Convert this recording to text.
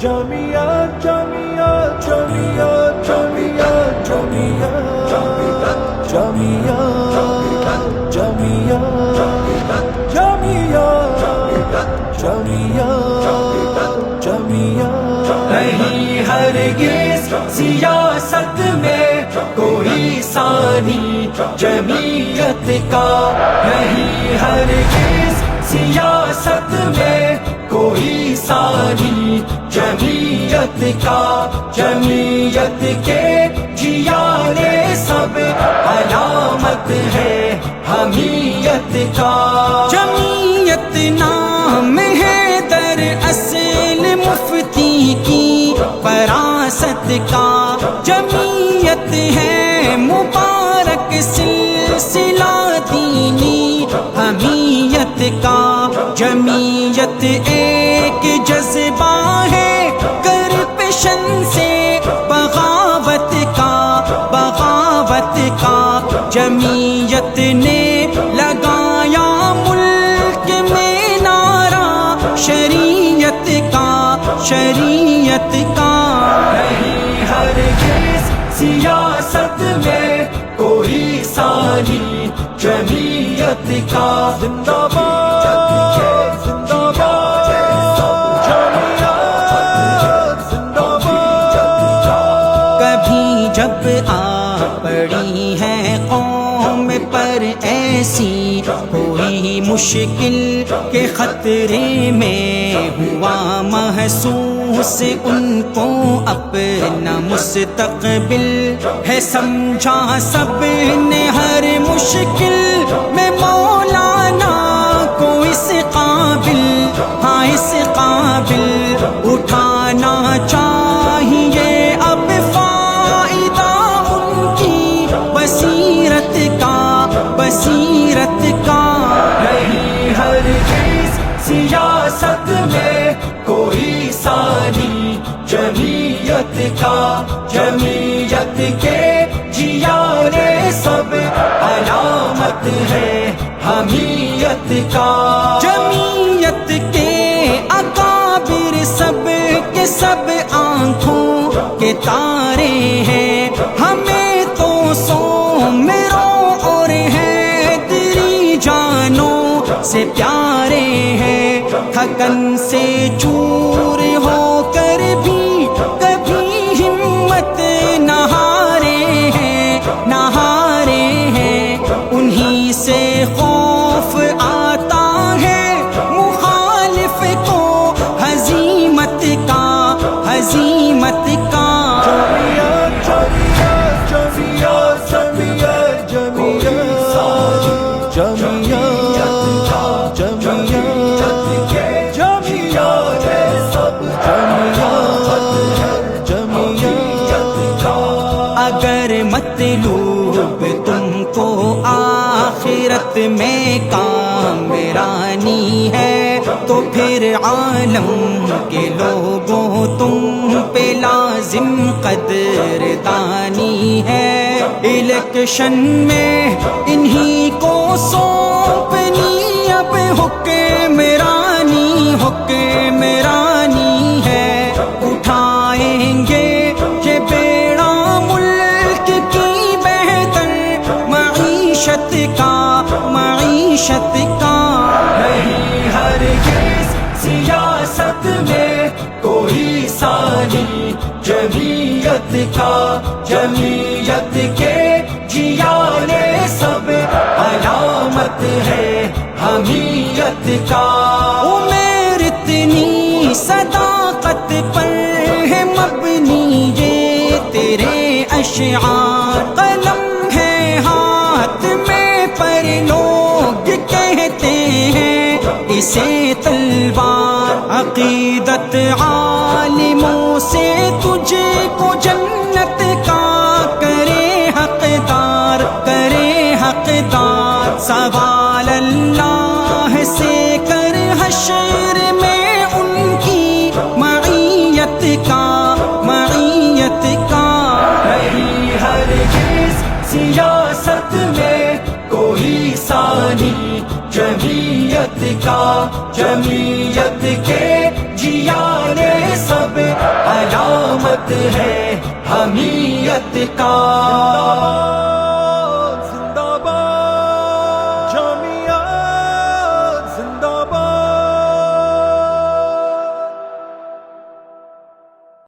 جامعہ جامعہ جامعہ جامعہ جامعہ جامعہ جامعہ جامعہ جامعہ جامعہ نہیں ہرگز سیاست میں کوئی ثانی جمعیت کا، نہیں ہرگز سیاست میں کوئی ثانی جمعیت کا، جمعیت کے جیانے سب علامت ہے حمیت کا۔ جمعیت نام ہے در اصل مفتی کی فراست کا، جمعیت ہے مبارک سلسلہ دینی حمیت کا، جمعیت ایک جذبہ ہے کرپشن سے بغاوت کا، بغاوت کا، جمعیت نے لگایا ملک میں نعرہ شریعت کا، شریعت کا۔ نہیں ہرگز سیاست میں کوئی ثانی جمعیت کا، زندہ باد زندہ باد جامعہ زندہ باد۔ کبھی جب آ پڑی ہے قوم پر ایسی کوئی مشکل کے خطرے میں ہوا محسوس ان کو اپنا مستقبل ہے سمجھا سب نے ہر مشکل میں مولانا کو اس قابل، ہاں اس قابل اٹھانا چاہیے اب فائدہ ان کی بصیرت کا، بصیرت کا۔ نہیں ہرگز سیاست میں کوئی ثانی جمعیت کا، جمعیت کے جیانے سب علامت ہے حمیت کا۔ جمعیت کے اکابر سب کے سب آنکھوں کے تارے ہیں، ہمیں تو سو میرو اور ہے تیری جانوں سے پیارے ہیں، تھکن سے چور ہو کر بھی کبھی ہمت نہ ہارے ہیں، نہ ہارے ہیں، انہی سے خوف آتا ہے مخالف کو ہزیمت کا، ہزیمت کا۔ جامعہ جامعہ جامعہ جامعہ جامعہ جامعہ اگر مطلوب تم کو آخرت میں کامرانی ہے تو پھر عالم کے لوگوں تم پہ لازم قدردانی ہے، الیکشن میں انہی کو سونپنی اب حکمرانی، حکمرانی ہے، اٹھائیں گے یہ بیڑا ملک کی بہتر معیشت کا، معیشت کا۔ نہیں ہرگز سیاست میں کوئی ثانی جمعیت کا، جمعیت کے جیانے سب علامت ہے حمیت کا۔ عمر اتنی صداقت پر ہے مبنی یہ تیرے اشعار، قلم ہے ہاتھ میں پر لوگ کہتے ہیں اسے تلوار، عقیدت عالموں سے تجھ کو جنت کا کرے حقدار، کرے حقدار، سوال اللہ سے کر حشر میں ان کی معیت کا، معیت کا۔ نہیں ہرگز سیاست میں کوئی ثانی جمعیت کا، جمعیت کے جیانے سب ہاتھ ہے حمیت کا.